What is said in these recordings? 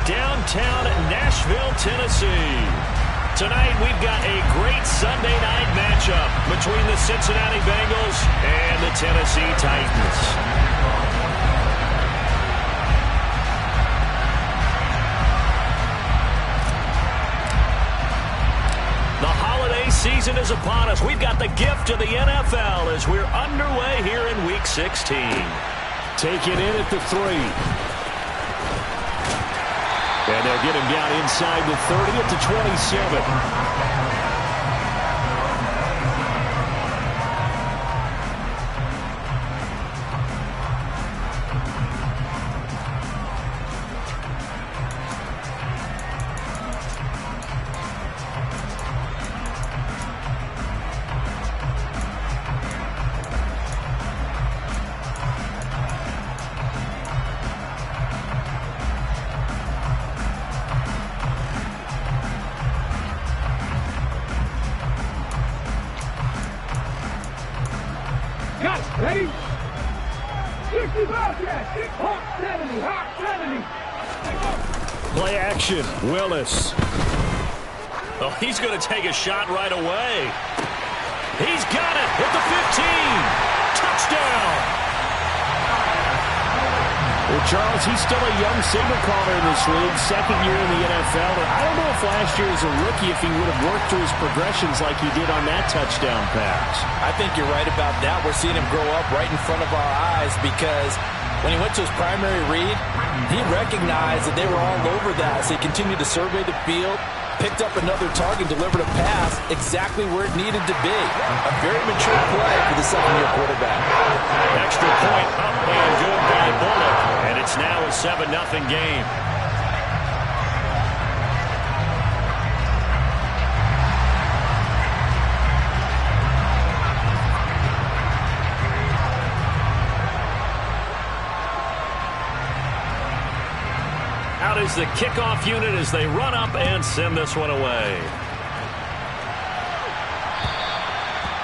downtown Nashville, Tennessee. Tonight we've got a great Sunday night matchup between the Cincinnati Bengals and the Tennessee Titans. The holiday season is upon us. We've got the gift of the NFL as we're underway here in Week 16. Take it in at the 3. And they'll get him down inside the 30 at the 27. Ready? 65, yes. Hawk 70, Hawk 70. Play action, Willis. Oh, he's going to take a shot right away. He's got it at the 15. Touchdown. Well, Charles, he's still a young signal caller in this league, second year in the NFL. I don't know if last year as a rookie if he would have worked through his progressions like he did on that touchdown pass. I think you're right about that. We're seeing him grow up right in front of our eyes because when he went to his primary read, he recognized that they were all over that. So he continued to survey the field, picked up another target, delivered a pass exactly where it needed to be. A very mature play for the second-year quarterback. Extra point up and good by Bullock. And it's now a 7-0 game. Out is the kickoff unit as they run up and send this one away.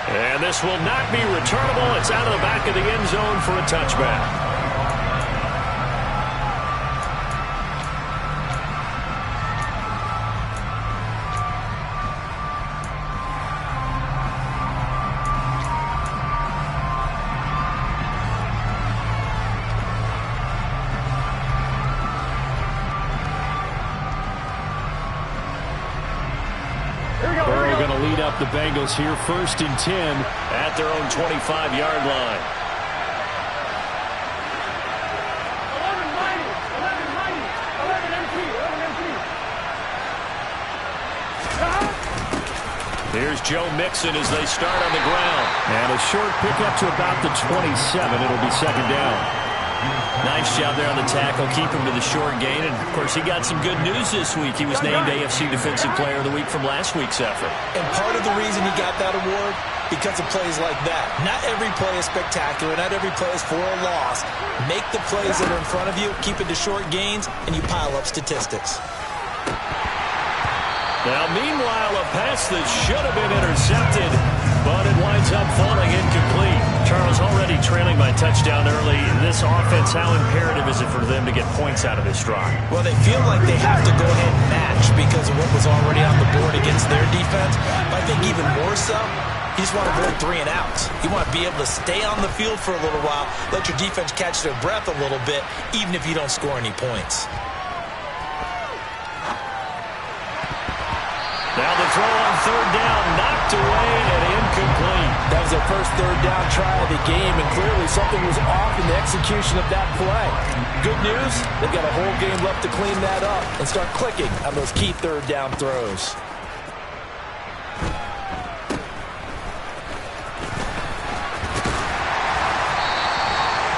And this will not be returnable. It's out of the back of the end zone for a touchback. The Bengals here first and 10 at their own 25-yard line. Here's Joe Mixon as they start on the ground. And a short pickup to about the 27. It'll be second down. Nice job there on the tackle. Keep him to the short gain. And, of course, he got some good news this week. He was named AFC Defensive Player of the Week from last week's effort. And part of the reason he got that award, because of plays like that. Not every play is spectacular. Not every play is for a loss. Make the plays that are in front of you, keep it to short gains, and you pile up statistics. Now, meanwhile, a pass that should have been intercepted, but it winds up falling incomplete. Charles, already trailing by touchdown early. This offense, how imperative is it for them to get points out of this drive? Well, they feel like they have to go ahead and match because of what was already on the board against their defense. But I think even more so, you just want to avoid 3 and outs. You want to be able to stay on the field for a little while, let your defense catch their breath a little bit, even if you don't score any points. Now the throw on third down, knocked away and incomplete. That was their first third down try of the game, and clearly something was off in the execution of that play. Good news, they've got a whole game left to clean that up and start clicking on those key third down throws.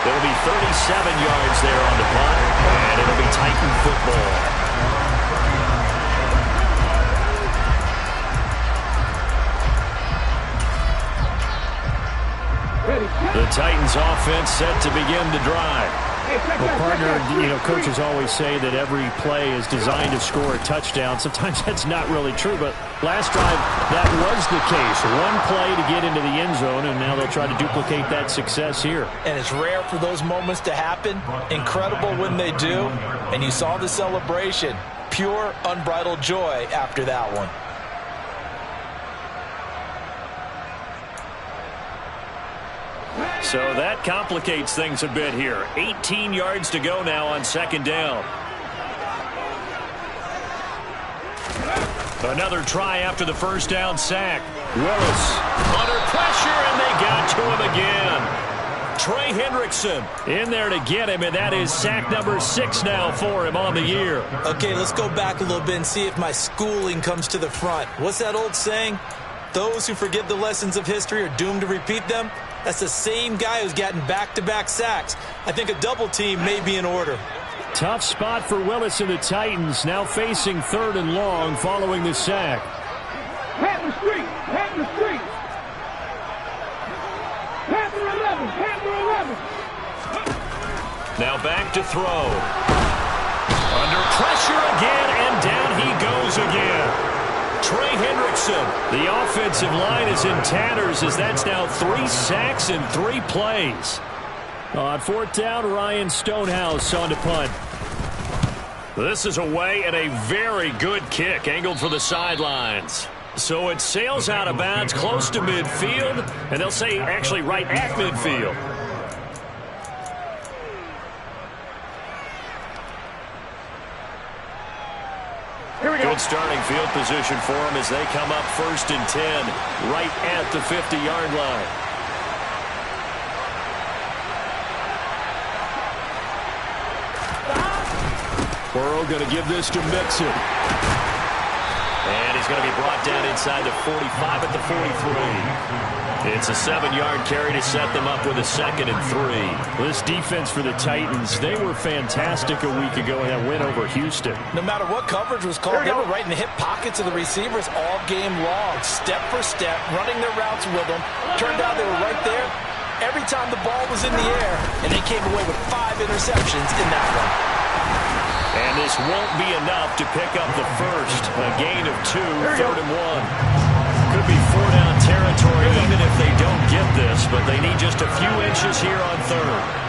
It'll be 37 yards there on the punt, and it'll be Titan football. The Titans offense set to begin the drive. Well, partner, coaches always say that every play is designed to score a touchdown. Sometimes that's not really true, but last drive, that was the case. One play to get into the end zone, and now they'll try to duplicate that success here. And it's rare for those moments to happen. Incredible when they do. And you saw the celebration. Pure, unbridled joy after that one. So that complicates things a bit here. 18 yards to go now on second down. Another try after the first down sack. Willis under pressure, and they got to him again. Trey Hendrickson in there to get him, and that is sack number 6 now for him on the year. Okay, let's go back a little bit and see if my schooling comes to the front. What's that old saying? Those who forget the lessons of history are doomed to repeat them. That's the same guy who's gotten back-to-back sacks. I think a double team may be in order. Tough spot for Willis and the Titans, now facing 3rd and long following the sack. Panther Street, Panther Street. Panther 11, Panther 11. Now back to throw. Under pressure again, and down he goes again. Trey Hendrickson. The offensive line is in tatters as that's now 3 sacks in 3 plays. On 4th down, Ryan Stonehouse on to punt. This is away and a very good kick angled for the sidelines. So it sails out of bounds close to midfield, and they'll say actually right at midfield. Good starting field position for them as they come up 1st and 10 right at the 50-yard line. Burrow going to give this to Mixon. And he's going to be brought down inside the 45 at the 43. It's a 7-yard carry to set them up with a 2nd and 3. This defense for the Titans, they were fantastic a week ago in that win over Houston. No matter what coverage was called, they were right in the hip pockets of the receivers all game long, step for step, running their routes with them. Turned out they were right there every time the ball was in the air, and they came away with 5 interceptions in that one. And this won't be enough to pick up the first. A gain of 2, 3rd and 1. Could be 4-down territory even if they don't get this, but they need just a few inches here on 3rd.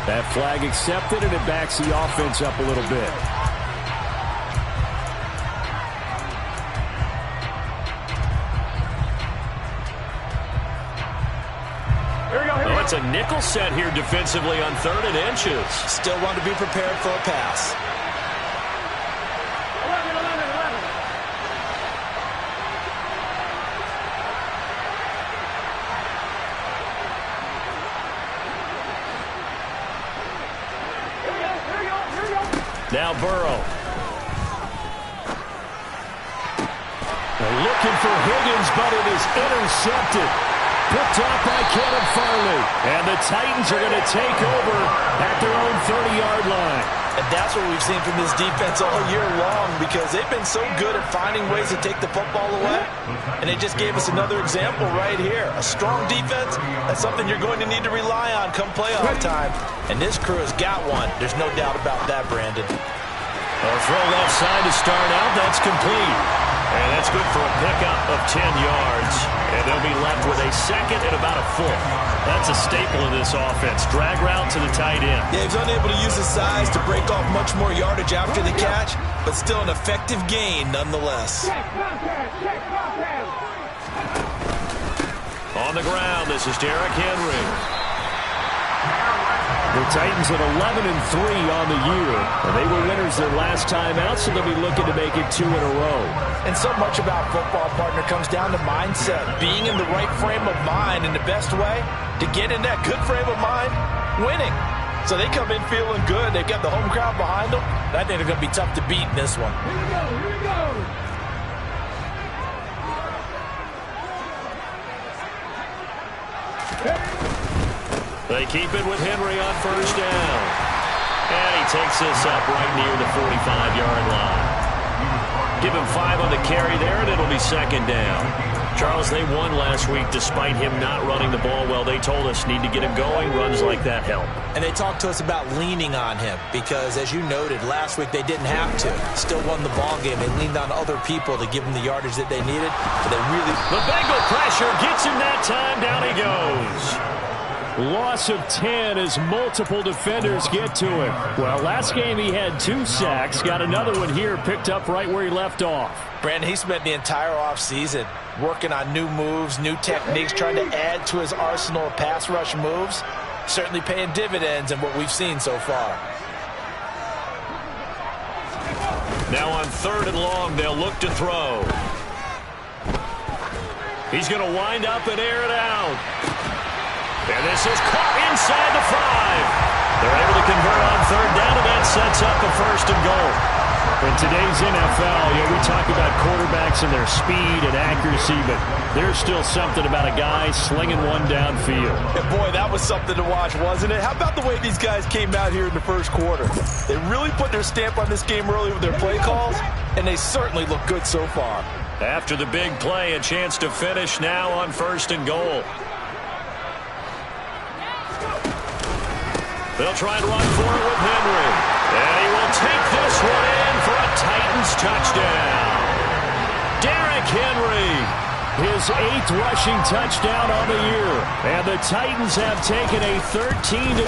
That flag accepted, and it backs the offense up a little bit. Oh, it's a nickel set here defensively on 3rd and inches. Still want to be prepared for a pass. Now Burrow. They're looking for Higgins, but it is intercepted. Picked off by Caleb Farley. And the Titans are going to take over at their own 30-yard line. And that's what we've seen from this defense all year long, because they've been so good at finding ways to take the football away. And they just gave us another example right here. A strong defense, that's something you're going to need to rely on come playoff time. And this crew has got one. There's no doubt about that, Brandon. A throw left side to start out. That's complete. And that's good for a pickup of 10 yards. And they'll be left with a 2nd and about a 4th. That's a staple of this offense. Drag route to the tight end. Yeah, he's unable to use his size to break off much more yardage after the catch, but still an effective gain nonetheless. On the ground, this is Derrick Henry. The Titans at 11-3 on the year. And they were winners their last time out, so they'll be looking to make it 2 in a row. And so much about football, partner, comes down to mindset. Being in the right frame of mind, and the best way to get in that good frame of mind, winning. So they come in feeling good. They've got the home crowd behind them. I think they're going to be tough to beat in this one. Here we go, here we go. They keep it with Henry on first down. And he takes this up right near the 45-yard line. Give him 5 on the carry there, and it'll be second down. Charles, they won last week despite him not running the ball well. They told us need to get him going. Runs like that help. And they talked to us about leaning on him because, as you noted, last week they didn't have to. Still won the ball game. They leaned on other people to give them the yardage that they needed. But they really... The Bengal pressure gets him that time. Down he goes. Loss of 10 as multiple defenders get to him. Well, last game he had 2 sacks. Got another one here picked up right where he left off. Brandon, he spent the entire offseason working on new moves, new techniques, trying to add to his arsenal of pass rush moves. Certainly paying dividends in what we've seen so far. Now on 3rd and long, they'll look to throw. He's going to wind up and air it out. And this is caught inside the 5. They're able to convert on 3rd down, and that sets up a 1st and goal. In today's NFL, we talk about quarterbacks and their speed and accuracy, but there's still something about a guy slinging one downfield. And boy, that was something to watch, wasn't it? How about the way these guys came out here in the first quarter? They really put their stamp on this game early with their play calls, and they certainly look good so far. After the big play, a chance to finish now on 1st and goal. They'll try and run for it with Henry. And he will take this one in for a Titans touchdown. Derrick Henry, his 8th rushing touchdown on the year. And the Titans have taken a 13-0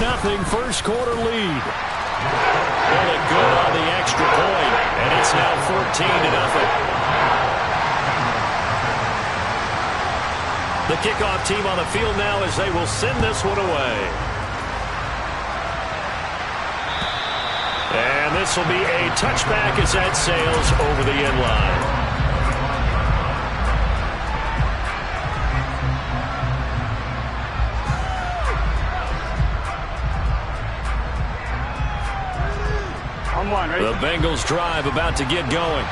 first quarter lead. Pull it good on the extra point, and it's now 14-0. The kickoff team on the field now as they will send this one away. And this will be a touchback as that sails over the end line. The Bengals drive about to get going.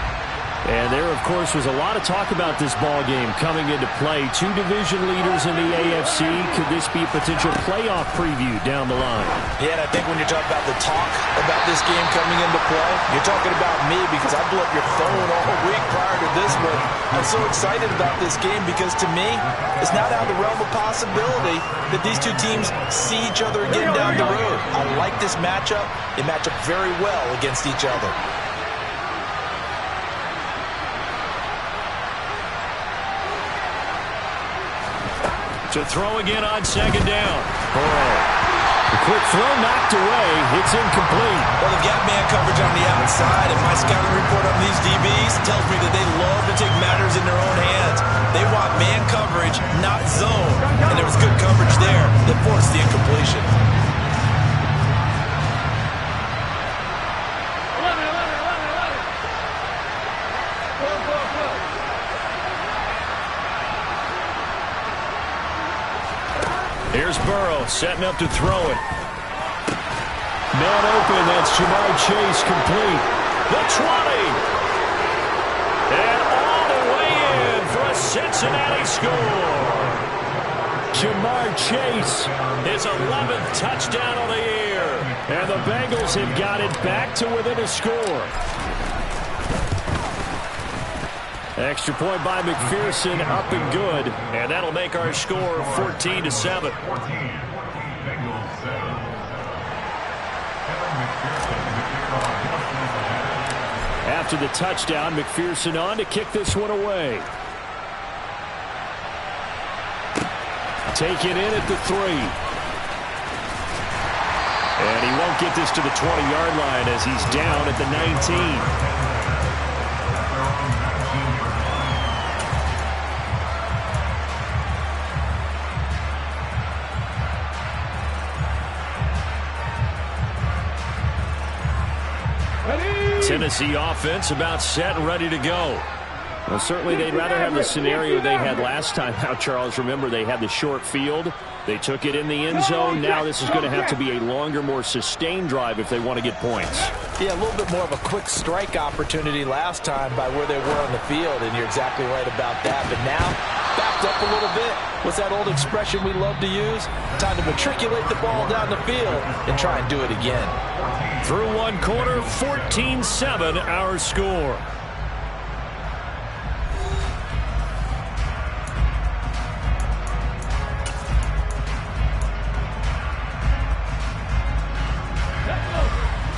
And there, of course, was a lot of talk about this ball game coming into play. 2 division leaders in the AFC. Could this be a potential playoff preview down the line? Yeah, and I think when you're talking about the talk about this game coming into play, you're talking about me because I blew up your phone all week prior to this one. I'm so excited about this game because, to me, it's not out of the realm of possibility that these two teams see each other again down the road. I like this matchup. They match up very well against each other. To throw again on 2nd down. The quick throw knocked away. It's incomplete. Well, they've got man coverage on the outside, and my scouting report on these DBs tells me that they love to take matters in their own hands. They want man coverage, not zone. And there was good coverage there that forced the incompletion. Here's Burrow setting up to throw it. Man open, that's Jamar Chase complete. The 20. And all the way in for a Cincinnati score. Jamar Chase. His 11th touchdown on the year. And the Bengals have got it back to within a score. Extra point by McPherson, up and good. And that'll make our score 14-7. After the touchdown, McPherson on to kick this one away. Taken in at the 3. And he won't get this to the 20-yard line as he's down at the 19. Tennessee offense about set and ready to go. Well, certainly they'd rather have the scenario they had last time out, Charles. Remember, they had the short field. They took it in the end zone. Now this is going to have to be a longer, more sustained drive if they want to get points. Yeah, a little bit more of a quick strike opportunity last time by where they were on the field, and you're exactly right about that. But now, backed up a little bit. What's that old expression we love to use? Time to matriculate the ball down the field and try and do it again. Through one quarter, 14-7 our score.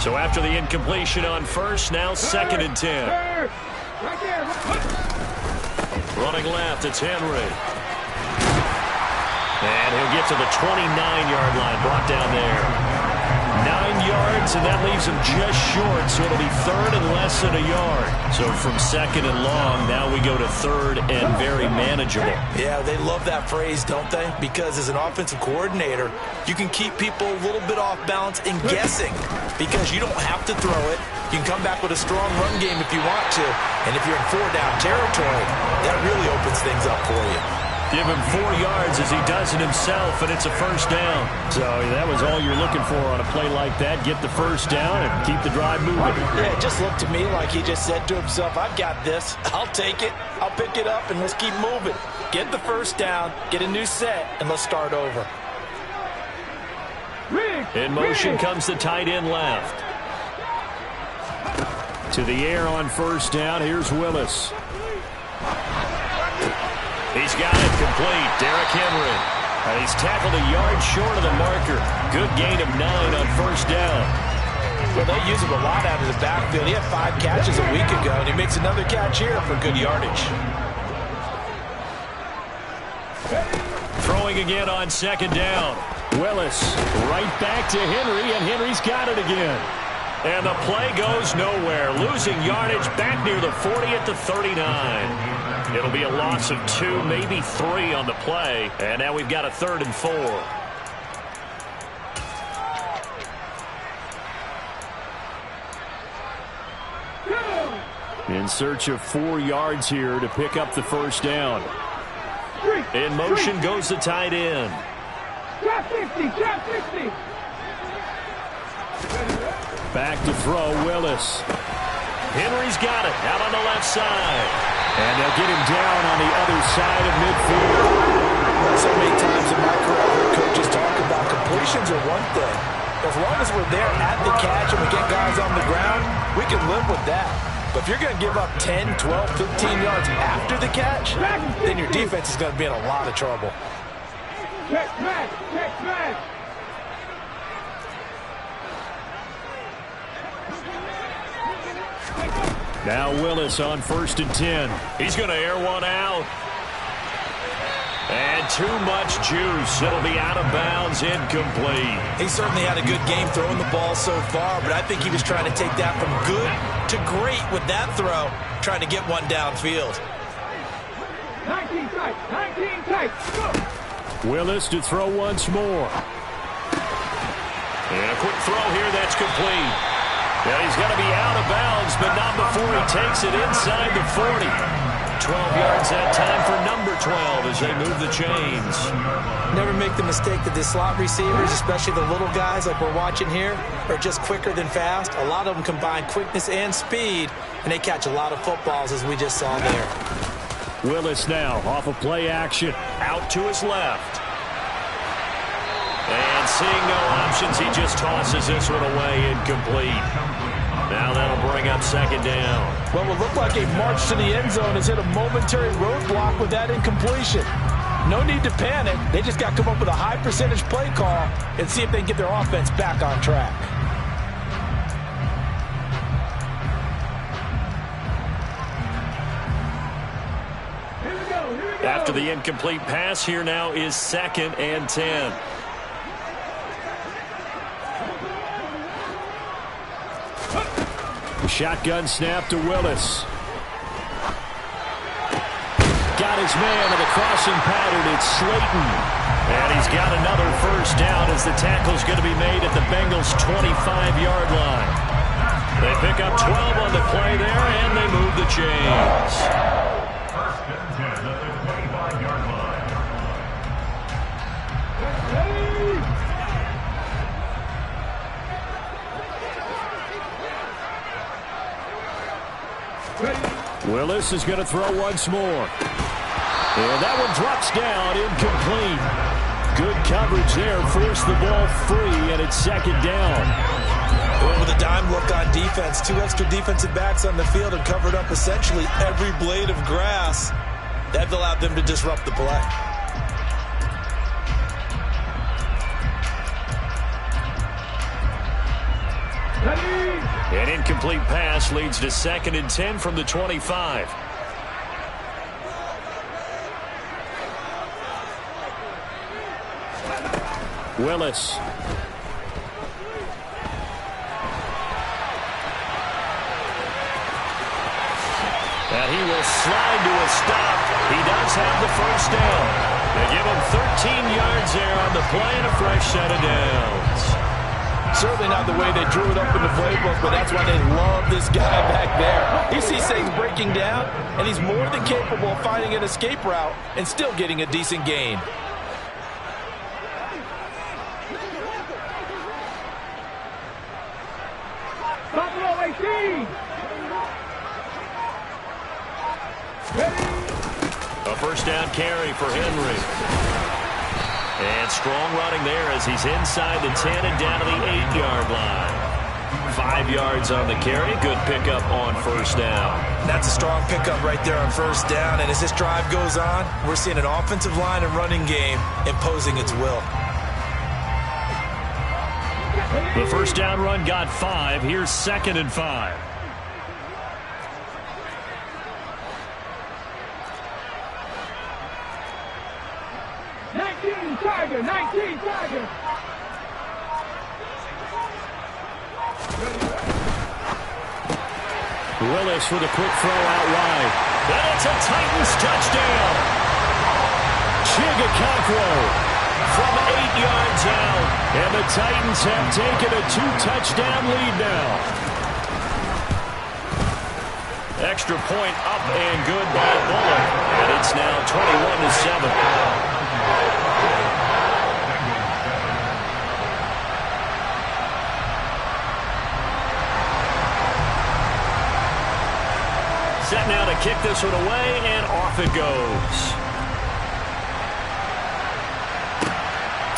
So after the incompletion on first, now 2nd and 10. Running left, it's Henry. And he'll get to the 29-yard line, brought down there. 9 yards, and that leaves him just short, so it'll be 3rd and less than a yard. So from 2nd and long, now we go to 3rd and very manageable. Yeah, they love that phrase, don't they? Because as an offensive coordinator, you can keep people a little bit off balance and guessing because you don't have to throw it. You can come back with a strong run game if you want to. And if you're in 4-down territory, that really opens things up for you. Give him 4 yards as he does it himself, and it's a 1st down. So that was all you're looking for on a play like that. Get the 1st down and keep the drive moving. Yeah, it just looked to me like he just said to himself, I've got this. I'll take it. I'll pick it up, and let's keep moving. Get the 1st down, get a new set, and let's start over. In motion comes the tight end left. To the air on 1st down. Here's Willis. He's got it complete. Derrick Henry. And he's tackled a yard short of the marker. Good gain of 9 on 1st down. Well, they use him a lot out of the backfield. He had 5 catches a week ago, and he makes another catch here for good yardage. Throwing again on 2nd down. Willis right back to Henry, and Henry's got it again. And the play goes nowhere. Losing yardage back near the 40 at the 39. It'll be a loss of 2, maybe 3 on the play. And now we've got a 3rd and 4. In search of 4 yards here to pick up the 1st down. In motion goes the tight end. Shot 50, shot 50. Back to throw, Willis. Henry's got it out on the left side. And they'll get him down on the other side of midfield. So many times in my career, I've heard coaches talk about completions are one thing. As long as we're there at the catch and we get guys on the ground, we can live with that. But if you're going to give up 10, 12, 15 yards after the catch, then your defense is going to be in a lot of trouble. Check back, check back. Now Willis on 1st and 10. He's going to air one out. And too much juice. It'll be out of bounds, incomplete. He certainly had a good game throwing the ball so far, but I think he was trying to take that from good to great with that throw, trying to get one downfield. 19 tight, 19 tight. Go. Willis to throw once more. And a quick throw here that's complete. Now he's going to be out of bounds, but not before he takes it inside the 40. 12 yards that time for number 12 as they move the chains. Never make the mistake that the slot receivers, especially the little guys like we're watching here, are just quicker than fast. A lot of them combine quickness and speed, and they catch a lot of footballs as we just saw there. Willis now off of play action. Out to his left. And seeing no options, he just tosses this one away, incomplete. Now that'll bring up 2nd down. Well, it will look like a march to the end zone has hit a momentary roadblock with that incompletion. No need to panic. They just got to come up with a high percentage play call and see if they can get their offense back on track. After the incomplete pass, here now is 2nd and 10. Shotgun snap to Willis. Got his man in the crossing pattern. It's Slayton. And he's got another 1st down as the tackle's going to be made at the Bengals' 25-yard line. They pick up 12 on the play there, and they move the chains. 1st and 10 at the 25-yard line. Willis is going to throw once more. And that one drops down, incomplete. Good coverage there, forced the ball free, and it's second down. With a dime look on defense, 2 extra defensive backs on the field and covered up essentially every blade of grass. That allowed them to disrupt the play. An incomplete pass leads to 2nd and 10 from the 25. Willis. And he will slide to a stop. He does have the first down. They give him 13 yards there on the play and a fresh set of downs. Certainly not the way they drew it up in the playbook, but that's why they love this guy back there. He sees things breaking down, and he's more than capable of finding an escape route and still getting a decent gain. Buffalo 18. A first down carry for Henry. And strong running there as he's inside the 10 and down to the 8-yard line. 5 yards on the carry. Good pickup on first down. That's a strong pickup right there on first down. And as this drive goes on, we're seeing an offensive line and running game imposing its will. The first down run got 5. Here's 2nd and 5. Tiger, 19 Tiger. Willis with a quick throw out wide. And it's a Titans touchdown. Chigakakwo from 8 yards out. And the Titans have taken a 2-touchdown lead now. Extra point up and good by Bullock. And it's now 21-7. Set now to kick this one away, and off it goes.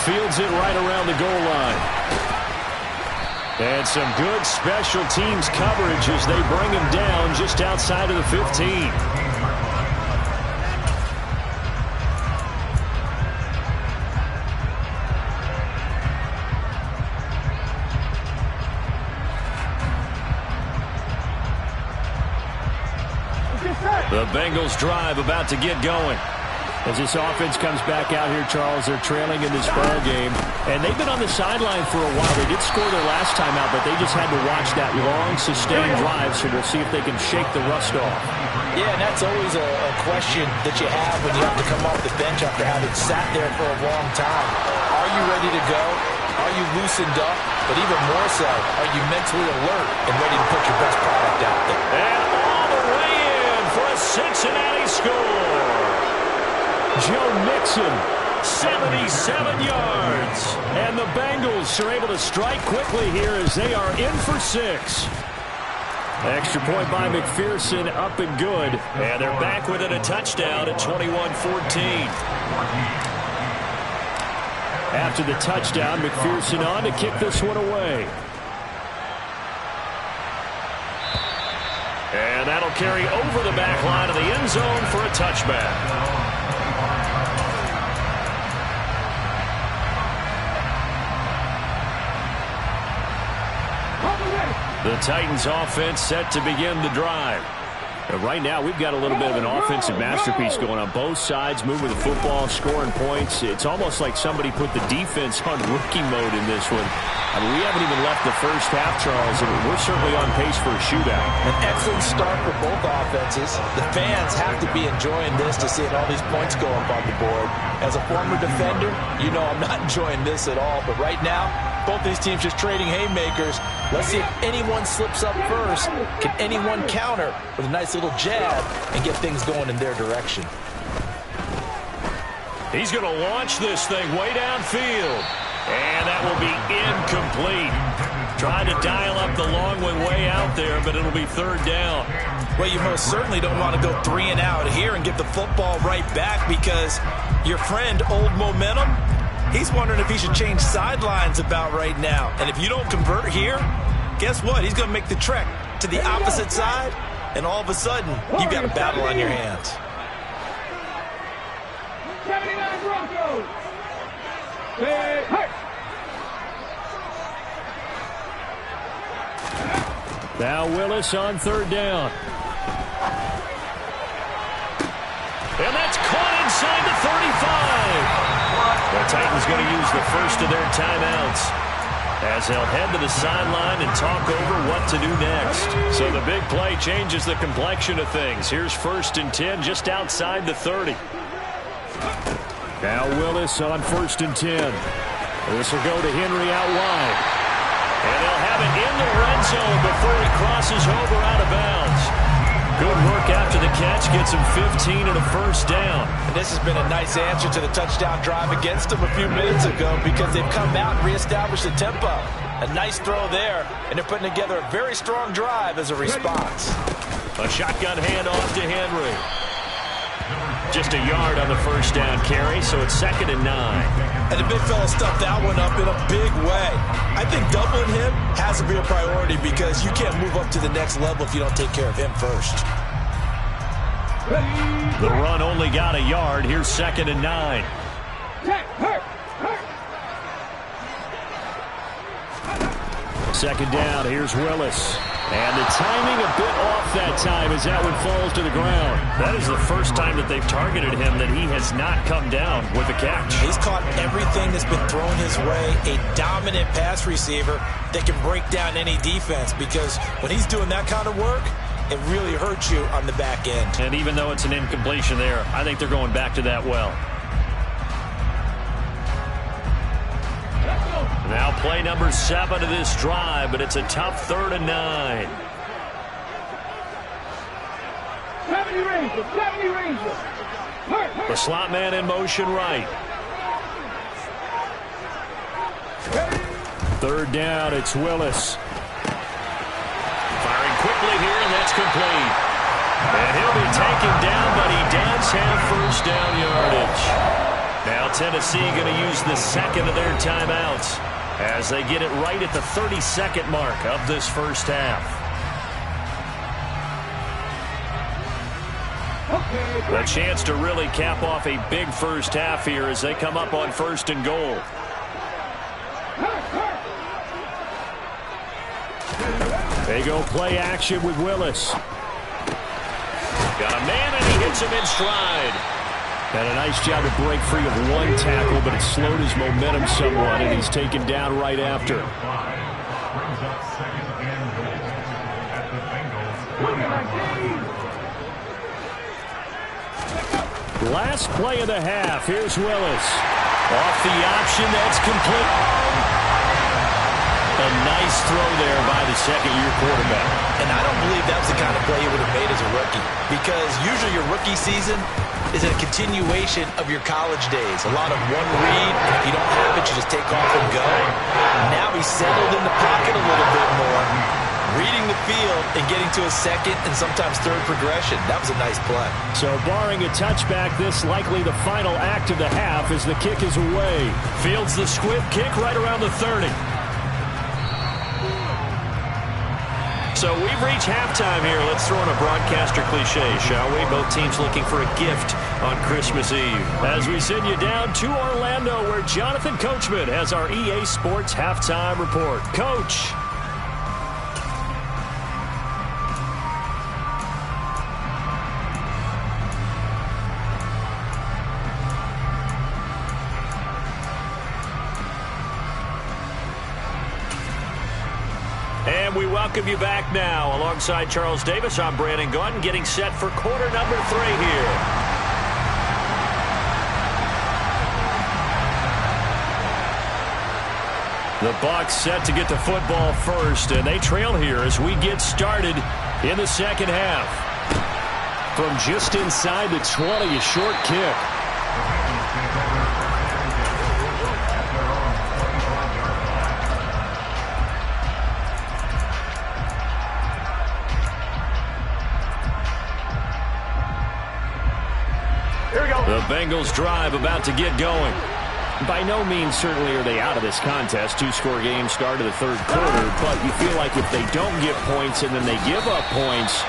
Fields it right around the goal line. And some good special teams coverage as they bring him down just outside of the 15. The Bengals drive about to get going. As this offense comes back out here, Charles, they're trailing in this ball game. And they've been on the sideline for a while. They did score their last time out, but they just had to watch that long, sustained drive, so we'll see if they can shake the rust off. Yeah, and that's always a question that you have when you have to come off the bench after having sat there for a long time. Are you ready to go? Are you loosened up? But even more so, are you mentally alert and ready to put your best product out there? And all the way in for a Cincinnati score. Joe Mixon, 77 yards. And the Bengals are able to strike quickly here as they are in for 6. Extra point by McPherson, up and good. And they're back within a touchdown at 21-14. After the touchdown, McPherson on to kick this one away. And that'll carry over the back line of the end zone for a touchback. The Titans offense set to begin the drive. And right now, we've got a little bit of an offensive masterpiece going on. Both sides moving the football, scoring points. It's almost like somebody put the defense on rookie mode in this one. I mean, we haven't even left the first half, Charles, and we're certainly on pace for a shootout. An excellent start for both offenses. The fans have to be enjoying this to see all these points go up on the board. As a former defender, you know I'm not enjoying this at all. But right now, both these teams just trading haymakers. Let's see if anyone slips up first. Can anyone counter with a nice little jab and get things going in their direction? He's going to launch this thing way downfield. And that will be incomplete. Trying to dial up the long one way out there, but it'll be third down. Well, you most certainly don't want to go 3 and out here and get the football right back, because your friend, Old Momentum, he's wondering if he should change sidelines about right now. And if you don't convert here, guess what? He's going to make the trek to the opposite side, and all of a sudden, you've got a battle on your hands. 79 Broncos. Hey. Now Willis on third down. And that's caught inside the 35. The Titans going to use the first of their timeouts, as they'll head to the sideline and talk over what to do next. So the big play changes the complexion of things. Here's 1st and 10 just outside the 30. Now Willis on 1st and 10. This will go to Henry out wide. And they'll have it in the red zone before he crosses over out of bounds. Good work after the catch. Gets him 15 and a first down. And this has been a nice answer to the touchdown drive against them a few minutes ago, because they've come out and reestablished the tempo. A nice throw there, and they're putting together a very strong drive as a response. A shotgun handoff to Henry. Just a yard on the first down carry, so it's 2nd and 9. And the big fella stuffed that one up in a big way. I think doubling him has to be a priority, because you can't move up to the next level if you don't take care of him first. The run only got a yard. Here's 2nd and 9. Second down, here's Willis. And the timing a bit off that time as that one falls to the ground. That is the first time that they've targeted him that he has not come down with a catch. He's caught everything that's been thrown his way. A dominant pass receiver that can break down any defense, because when he's doing that kind of work, it really hurts you on the back end. And even though it's an incompletion there, I think they're going back to that well. Now play number 7 of this drive, but it's a tough 3rd and 9. 70 Rangers. The slot man in motion right. 3rd down, it's Willis. Firing quickly here, and that's complete. And he'll be taken down, but he does have first down yardage. Now Tennessee going to use the 2nd of their timeouts, as they get it right at the 32nd mark of this first half. A chance to really cap off a big first half here as they come up on 1st and goal. They go play action with Willis. Got a man, and he hits him in stride. And a nice job to break free of one tackle, but it slowed his momentum somewhat, and he's taken down right after. Last play of the half. Here's Willis. Off the option, that's complete. A nice throw there by the second-year quarterback. And I don't believe that was the kind of play he would have made as a rookie, because usually your rookie season is a continuation of your college days. A lot of one read, and if you don't have it, you just take off and go. Now he's settled in the pocket a little bit more, reading the field and getting to a second and sometimes third progression. That was a nice play. So barring a touchback, this likely the final act of the half as the kick is away. Fields the squib kick right around the 30. So we've reached halftime here. Let's throw in a broadcaster cliche, shall we? Both teams looking for a gift on Christmas Eve. As we send you down to Orlando, where Jonathan Coachman has our EA Sports Halftime Report. Coach. And we welcome you back now. Alongside Charles Davis, I'm Brandon Gaudin, getting set for quarter number 3 here. The Bucs set to get the football first, and they trail here as we get started in the second half. From just inside the 20, a short kick. The Bengals drive about to get going. By no means certainly are they out of this contest. Two-score game start of the third quarter, but you feel like if they don't get points and then they give up points,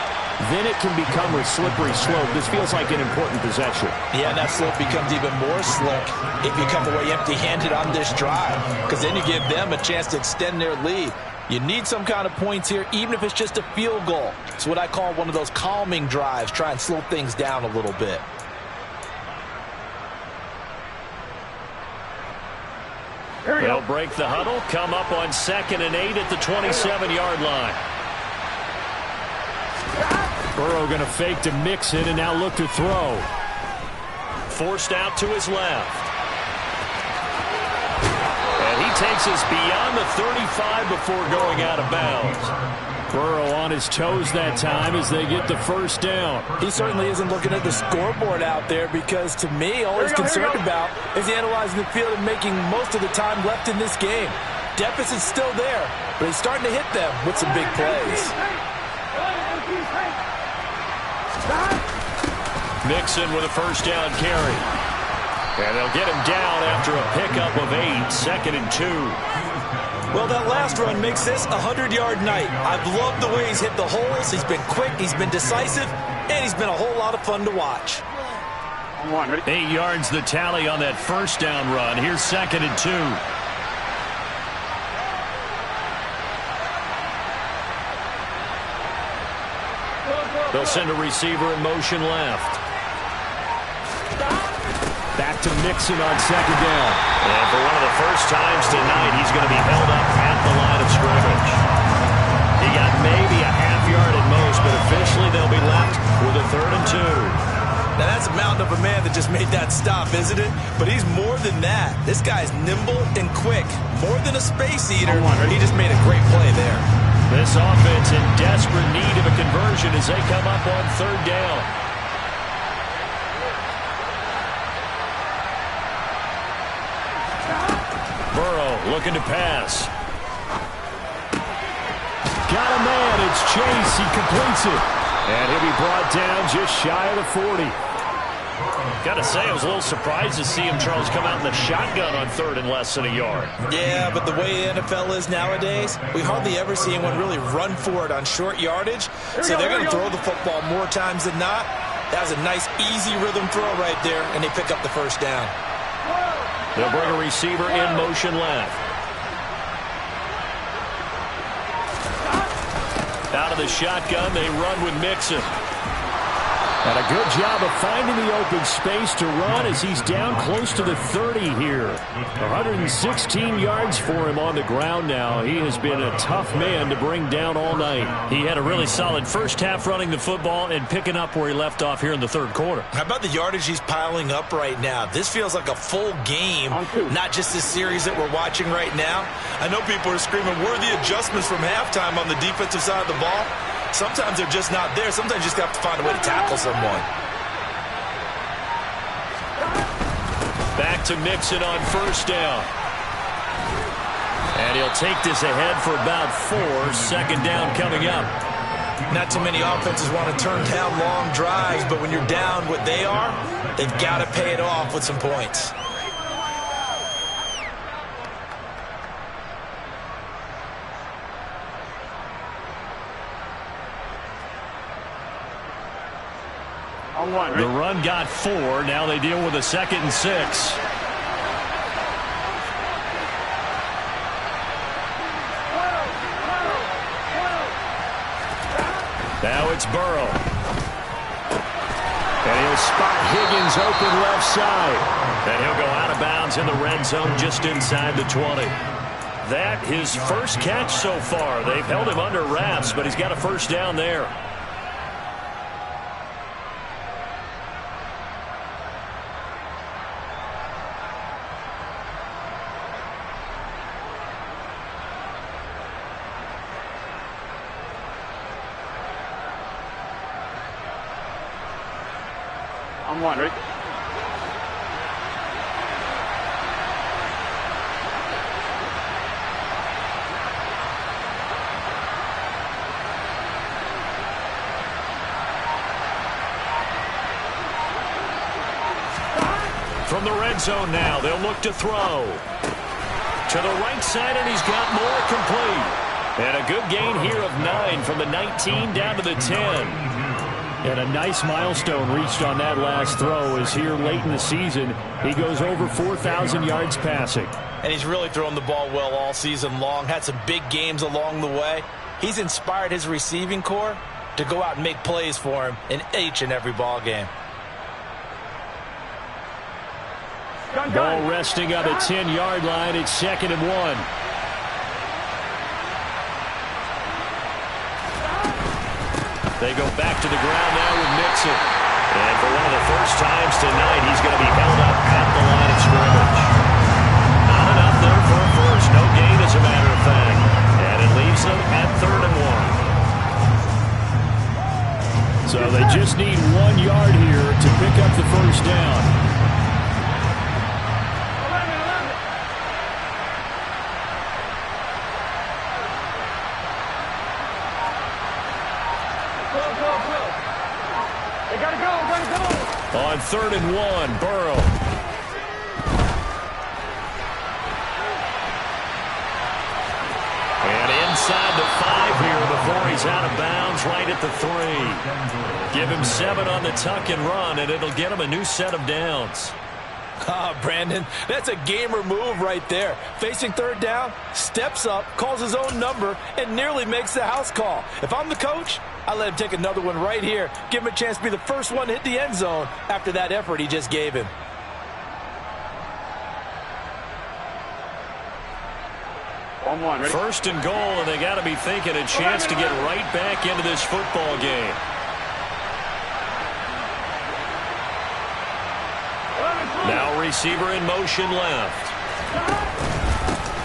then it can become a slippery slope. This feels like an important possession. Yeah, that slope becomes even more slick if you come away empty-handed on this drive, because then you give them a chance to extend their lead. You need some kind of points here, even if it's just a field goal. It's what I call one of those calming drives. Try and slow things down a little bit. They'll break the huddle, come up on 2nd and 8 at the 27-yard line. Burrow going to fake to Mixon and now look to throw. Forced out to his left. And he takes us beyond the 35 before going out of bounds. Burrow on his toes that time as they get the first down. He certainly isn't looking at the scoreboard out there, because to me, all he's concerned about is analyzing the field and making most of the time left in this game. Deficit's still there, but he's starting to hit them with some big plays. Mixon with a first down carry. And they'll get him down after a pickup of 8, 2nd and 2. Well, that last run makes this a 100-yard night. I've loved the way he's hit the holes. He's been quick, he's been decisive, and he's been a whole lot of fun to watch. 8 yards the tally on that first down run. Here's 2nd and 2. They'll send a receiver in motion left. Back to Mixon on 2nd down. And for one of the first times tonight, he's going to be held up at the line of scrimmage. He got maybe a half yard at most, but officially they'll be left with a 3rd and 2. Now, that's a mountain of a man that just made that stop, isn't it? But he's more than that. This guy's nimble and quick. More than a space eater. He just made a great play there. This offense in desperate need of a conversion as they come up on 3rd down. Burrow looking to pass. Got a man. It's Chase. He completes it. And he'll be brought down just shy of the 40. Got to say, I was a little surprised to see him, Charles, come out in the shotgun on 3rd and less than a yard. Yeah, but the way the NFL is nowadays, we hardly ever see anyone really run for it on short yardage. So they're going to throw the football more times than not. That was a nice, easy rhythm throw right there, and they pick up the first down. They'll bring a receiver in motion left. Out of the shotgun, they run with Mixon. And a good job of finding the open space to run as he's down close to the 30 here. 116 yards for him on the ground now. He has been a tough man to bring down all night. He had a really solid first half running the football and picking up where he left off here in the 3rd quarter. How about the yardage he's piling up right now? This feels like a full game, not just this series that we're watching right now. I know people are screaming, worthy adjustments from halftime on the defensive side of the ball. Sometimes they're just not there. Sometimes you just have to find a way to tackle someone. Back to Mixon on 1st down. And he'll take this ahead for about 4. 2nd down coming up. Not too many offenses want to turn down long drives, but when you're down what they are, they've got to pay it off with some points. The run got 4. Now they deal with a 2nd and 6. Now it's Burrow. And he'll spot Higgins open left side. And he'll go out of bounds in the red zone just inside the 20. That his first catch so far. They've held him under wraps, but he's got a first down there. I'm wondering. From the red zone now, they'll look to throw. To the right side, and he's got more complete. And a good gain here of 9 from the 19 down to the 10. And a nice milestone reached on that last throw as here late in the season, he goes over 4,000 yards passing. And he's really thrown the ball well all season long, had some big games along the way. He's inspired his receiving corps to go out and make plays for him in each and every ball game. Ball resting on the 10-yard line. It's 2nd and 1. They go back to the ground now with Mixon. And for one of the first times tonight, he's going to be held up at the line of scrimmage. Not enough there for a first. No gain, as a matter of fact. And it leaves them at 3rd and 1. So they just need 1 yard here to pick up the first down. On 3rd and 1, Burrow. And inside the 5 here before he's out of bounds, right at the 3. Give him 7 on the tuck and run, and it'll get him a new set of downs. Brandon, that's a gamer move right there. Facing 3rd down, steps up, calls his own number, and nearly makes the house call. If I'm the coach, I let him take another one right here. Give him a chance to be the first one to hit the end zone after that effort he just gave him. Ready? 1st and goal, and they got to be thinking a chance to get right back into this football game. Now receiver in motion left.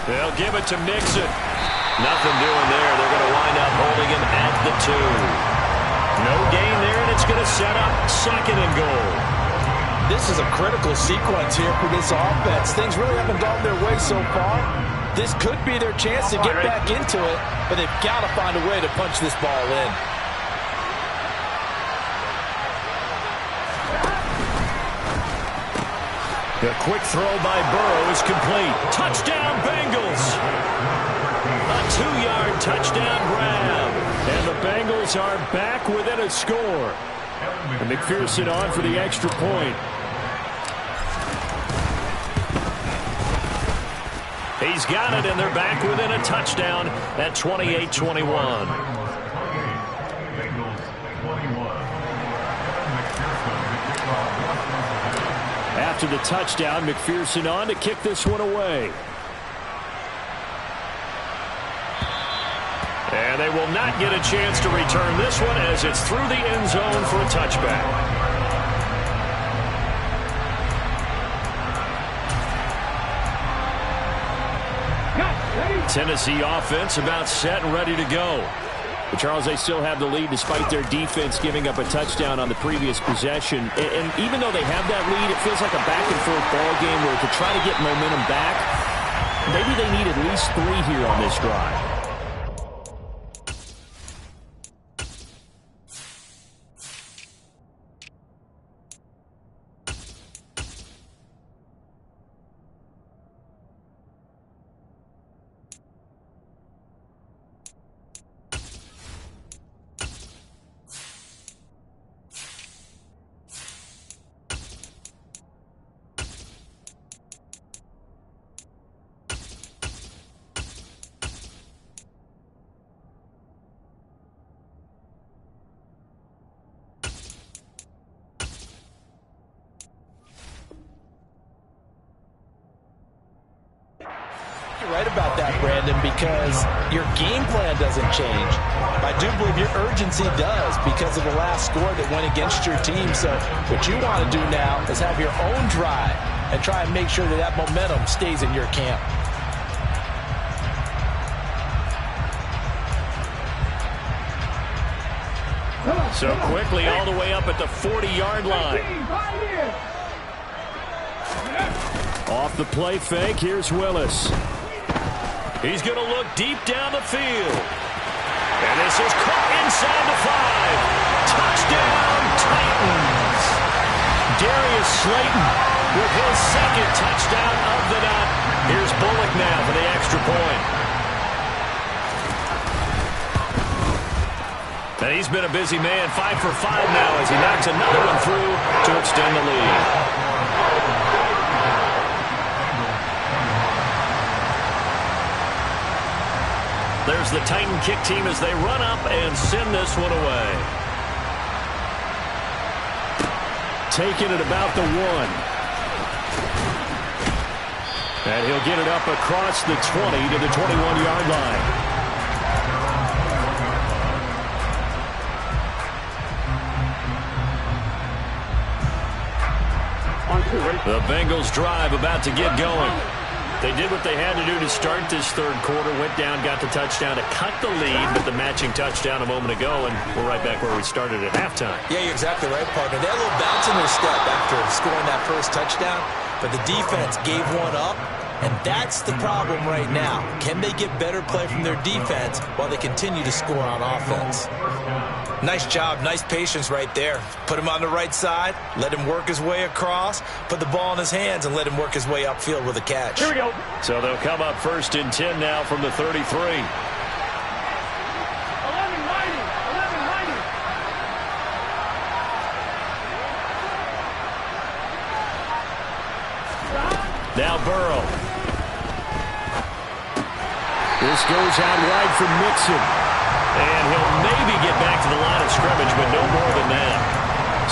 They'll give it to Mixon. Nothing doing there. They're going to wind up holding him at the 2. No gain there, and it's going to set up 2nd and goal. This is a critical sequence here for this offense. Things really haven't gone their way so far. This could be their chance to get back into it, but they've got to find a way to punch this ball in. The quick throw by Burrow is complete. Touchdown, Bengals! A 2-yard touchdown grab. And the Bengals are back within a score. And McPherson on for the extra point. He's got it, and they're back within a touchdown at 28-21. After the touchdown, McPherson on to kick this one away. And they will not get a chance to return this one as it's through the end zone for a touchback. Tennessee offense about set and ready to go. But Charles, they still have the lead despite their defense giving up a touchdown on the previous possession. And even though they have that lead, it feels like a back-and-forth ball game where to try to get momentum back, maybe they need at least 3 here on this drive. You're right about that, Brandon, because your game plan doesn't change. I do believe your urgency does because of the last score that went against your team. So what you want to do now is have your own drive and try and make sure that that momentum stays in your camp. So quickly all the way up at the 40-yard line. Off the play fake, here's Willis. He's going to look deep down the field. And this is caught inside the 5. Touchdown, Titans. Darius Slayton with his second touchdown of the night. Here's Bullock now for the extra point. And he's been a busy man, 5 for 5 now as he knocks another one through to extend the lead. There's the Titan kick team as they run up and send this one away. Taking it about the 1. And he'll get it up across the 20 to the 21-yard line. The Bengals drive about to get going. They did what they had to do to start this third quarter. Went down, got the touchdown to cut the lead, but the matching touchdown a moment ago, and we're right back where we started at halftime. Yeah, you're exactly right, partner. They had a little bounce in their step after scoring that first touchdown, but the defense gave one up, and that's the problem right now. Can they get better play from their defense while they continue to score on offense? Nice job, nice patience right there. Put him on the right side, let him work his way across, put the ball in his hands, and let him work his way upfield with a catch. Here we go. So they'll come up 1st and 10 now from the 33. 11-90. Now Burrow. This goes out wide for Mixon. And he'll maybe get back to the line of scrimmage, but no more than that.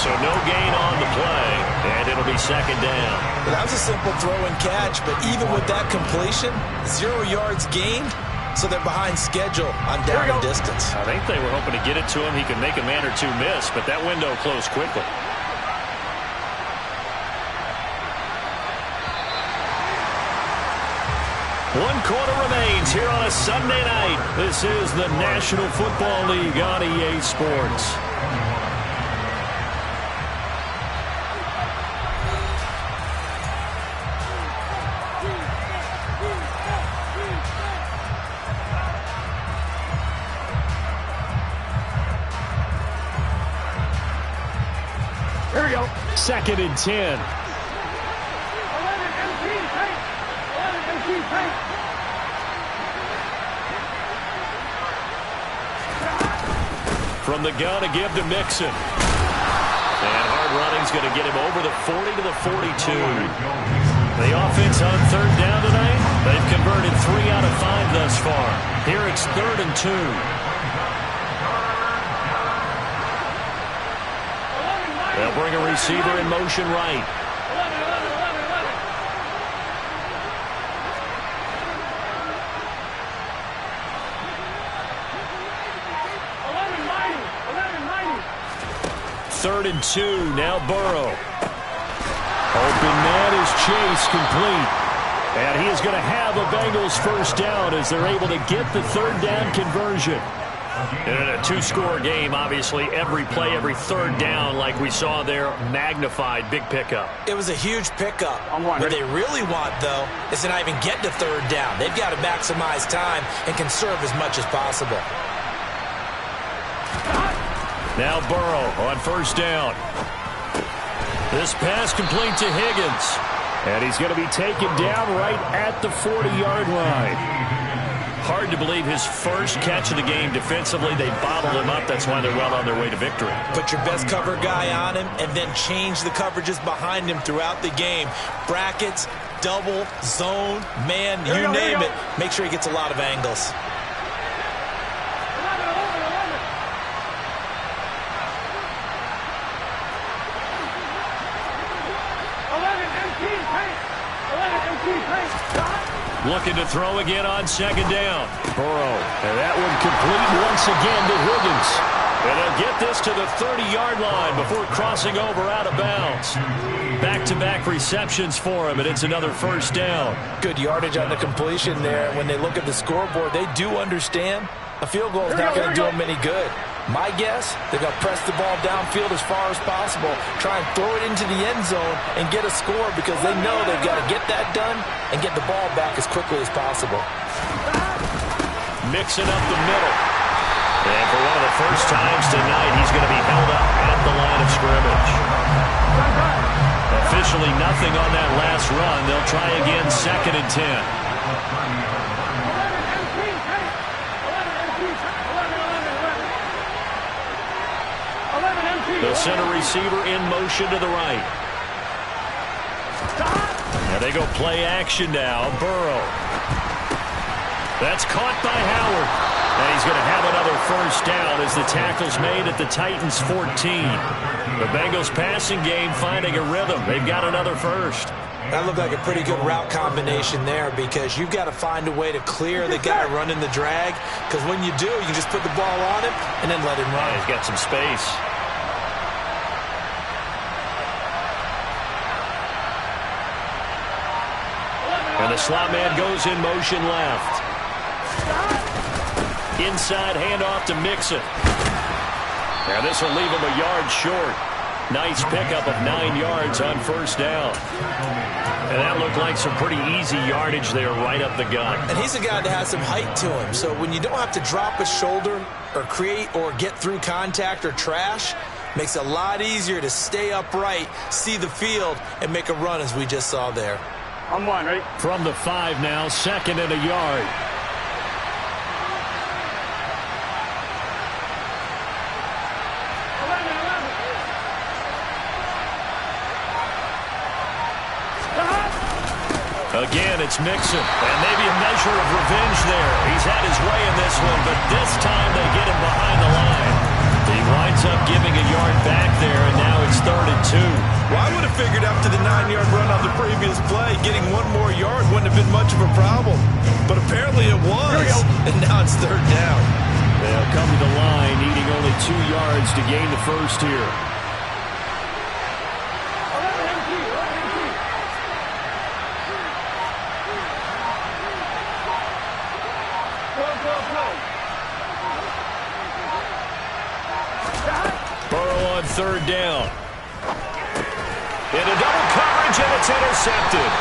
So no gain on the play, and it'll be 2nd down. Well, that was a simple throw and catch, but even with that completion, 0 yards gained, so they're behind schedule on down and distance. I think they were hoping to get it to him. He could make a man or two miss, but that window closed quickly. One quarter remains here on a Sunday night. This is the National Football League on EA Sports. Here we go. 2nd and 10. 11 18. From the gun to give to Mixon. And hard running's going to get him over the 40 to the 42. The offense on 3rd down tonight, they've converted 3 out of 5 thus far. Here it's 3rd and 2. They'll bring a receiver in motion right. 3rd and 2. Now Burrow. Open man is Chase, complete. And he is going to have a Bengals 1st down as they're able to get the 3rd down conversion. And in a 2-score game, obviously, every play, every 3rd down, like we saw there, magnified, big pickup. It was a huge pickup. What they really want, though, is to not even get to 3rd down. They've got to maximize time and conserve as much as possible. Now Burrow on 1st down. This pass complete to Higgins. And he's going to be taken down right at the 40-yard line. Hard to believe his first catch of the game defensively. They bottled him up. That's why they're well on their way to victory. Put your best cover guy on him and then change the coverages behind him throughout the game. Brackets, double, zone, man, you name it. Make sure he gets a lot of angles. Looking to throw again on 2nd down. Burrow, and that one complete once again to Higgins. And they'll get this to the 30-yard line before crossing over out of bounds. Back-to-back receptions for him, and it's another 1st down. Good yardage on the completion there. When they look at the scoreboard, they do understand a field goal is not going to do them any good. My guess, they're going to press the ball downfield as far as possible, try and throw it into the end zone and get a score because they know they've got to get that done and get the ball back as quickly as possible. Mixing up the middle. And for one of the first times tonight, he's going to be held up at the line of scrimmage. officially nothing on that last run. They'll try again, 2nd and 10. The center receiver in motion to the right. Now they go play action now. Burrow. That's caught by Howard. And he's going to have another first down as the tackle's made at the Titans' 14. The Bengals passing game finding a rhythm. They've got another first. That looked like a pretty good route combination there because you've got to find a way to clear the guy running the drag, because when you do, you just put the ball on him and then let him run. Yeah, he's got some space. And the slot man goes in motion left. Inside handoff to Mixon. Now this will leave him a yard short. Nice pickup of 9 yards on first down. And that looked like some pretty easy yardage there right up the gut. And he's a guy that has some height to him, so when you don't have to drop a shoulder or create or get through contact or trash, makes it a lot easier to stay upright, see the field, and make a run as we just saw there. I'm one, ready? From the 5 now, 2nd and a yard. Again, it's Mixon, and maybe a measure of revenge there. He's had his way in this one, but this time they get him behind the line. He winds up giving a yard back there, and now it's 3rd and 2. Well, I would have figured after the 9-yard run on the previous play, getting 1 more yard wouldn't have been much of a problem. But apparently it was, and now it's 3rd down. They'll come to the line, needing only 2 yards to gain the first here. Burrow on 3rd down. Into double coverage, and it's intercepted.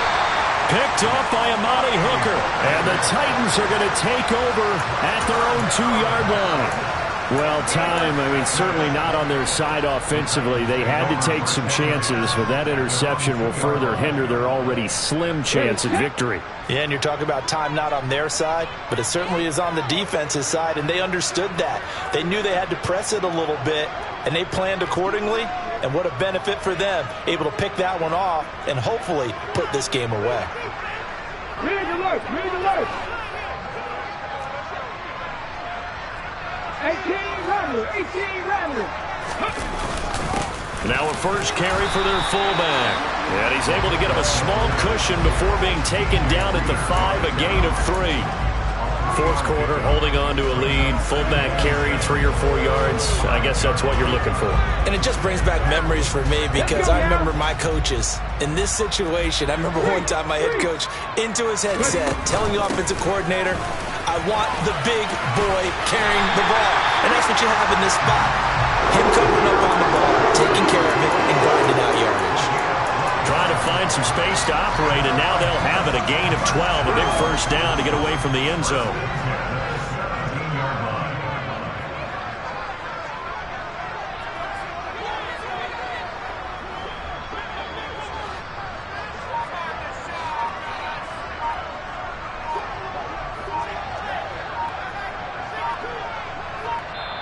Picked off by Amani Hooker. And the Titans are going to take over at their own 2-yard line. Well, certainly not on their side offensively. They had to take some chances, but that interception will further hinder their already slim chance at victory. Yeah, and you're talking about time not on their side, but it certainly is on the defense's side, and they understood that. They knew they had to press it a little bit, and they planned accordingly, and what a benefit for them, able to pick that one off and hopefully put this game away. Read the left, read the left. 18 Ramblers. Now a first carry for their fullback. And he's able to get him a small cushion before being taken down at the 5, a gain of 3. 4th quarter, holding on to a lead. Fullback carry, 3 or 4 yards. I guess that's what you're looking for. And it just brings back memories for me because I remember my coaches in this situation. I remember one time my head coach into his headset telling the offensive coordinator, I want the big boy carrying the ball. And that's what you have in this spot. Him covering up on the ball, taking care of it, and grinding out yardage. Trying to find some space to operate, and now they'll have it. A gain of 12, a big first down to get away from the end zone.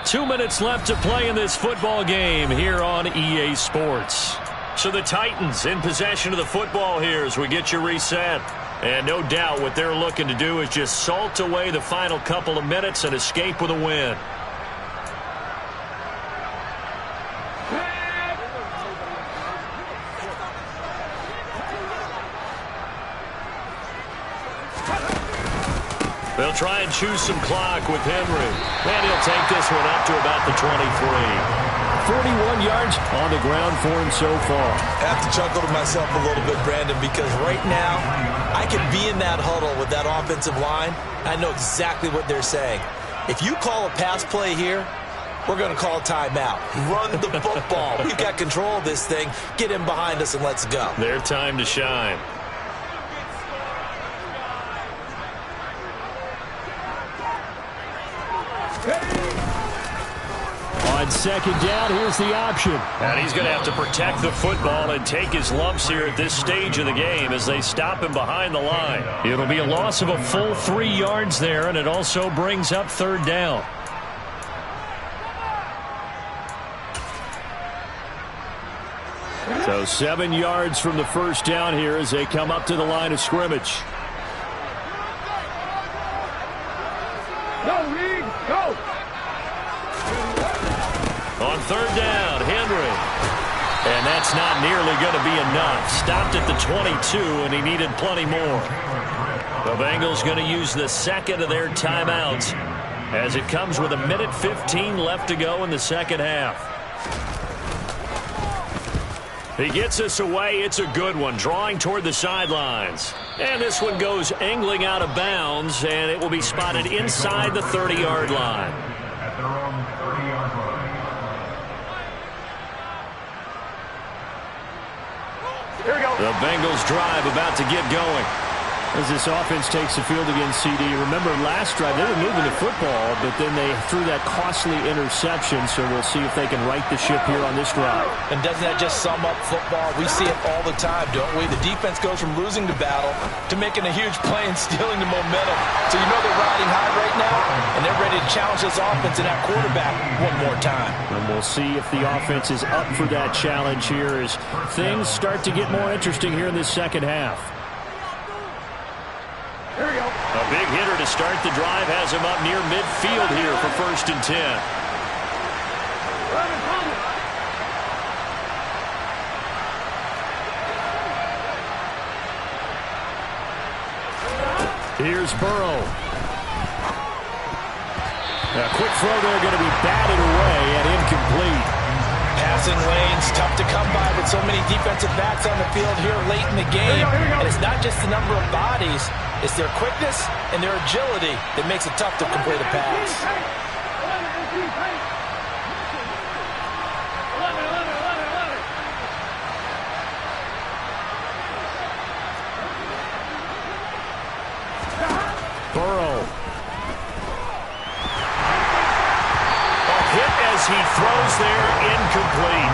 Two minutes left to play in this football game here on EA Sports. So the Titans in possession of the football here as we get you reset. And no doubt what they're looking to do is just salt away the final couple of minutes and escape with a win. They'll try and choose some clock with Henry. And he'll take this one up to about the 23. 41 yards on the ground for him so far. I have to chuckle to myself a little bit, Brandon, because right now I could be in that huddle with that offensive line. I know exactly what they're saying. If you call a pass play here, we're going to call a timeout. Run the football. We've got control of this thing. Get him behind us and let's go. Their time to shine. On second down, here's the option. And he's going to have to protect the football and take his lumps here at this stage of the game as they stop him behind the line. It'll be a loss of a full 3 yards there, and it also brings up third down. So 7 yards from the first down here as they come up to the line of scrimmage. Go, Reed, go. On third down, Henry. And that's not nearly going to be enough. Stopped at the 22, and he needed plenty more. The Bengals going to use the second of their timeouts as it comes with 1:15 left to go in the second half. He gets us away. It's a good one, drawing toward the sidelines. And this one goes angling out of bounds, and it will be spotted inside the 30-yard line. At their own 30-yard line. Here we go. The Bengals drive about to get going. As this offense takes the field against CD, remember last drive they were moving the football, but then they threw that costly interception, so we'll see if they can right the ship here on this drive. And doesn't that just sum up football? We see it all the time, don't we? The defense goes from losing the battle to making a huge play and stealing the momentum. So you know they're riding high right now, and they're ready to challenge this offense and that quarterback one more time. And we'll see if the offense is up for that challenge here as things start to get more interesting here in this second half. Here we go. A big hitter to start the drive has him up near midfield here for 1st and 10. Here's Burrow. A quick throw there going to be batted away and incomplete. Passing lanes, tough to come by with so many defensive backs on the field here late in the game. Here we go. And it's not just the number of bodies, it's their quickness and their agility that makes it tough to complete a pass. Burrow. A hit as he throws there, incomplete.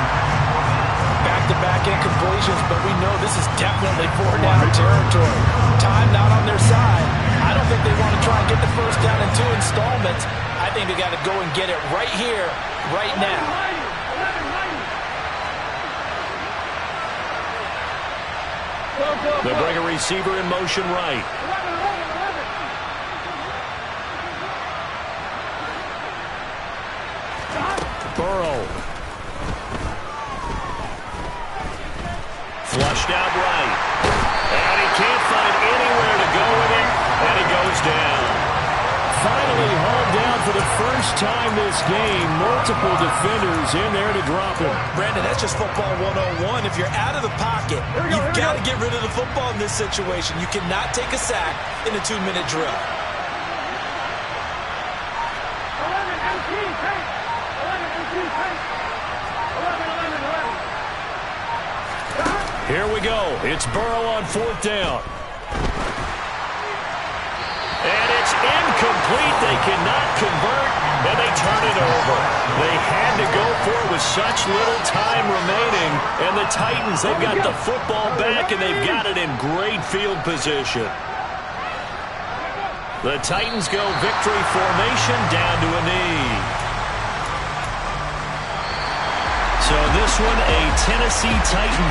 Back-to-back incompletions, but we know this is definitely 4-down territory. Time not on their side. I don't think they want to try and get the first down in 2 installments. I think they got to go and get it right here, right now. They bring a receiver in motion right. Burrow. Flushed out right. And he can't find anywhere to go with it, and he goes down. Finally hauled down for the first time this game. Multiple defenders in there to drop him. Brandon, that's just football 101. If you're out of the pocket, you've got to get rid of the football in this situation. You cannot take a sack in a 2-minute drill. 11 empty, take. 11 empty, take. 11. Here we go. It's Burrow on 4th down. And it's incomplete. They cannot convert, and they turn it over. They had to go for it with such little time remaining. And the Titans, they've got the football back, and they've got it in great field position. The Titans go victory formation down to a knee. So this one, a Tennessee Titan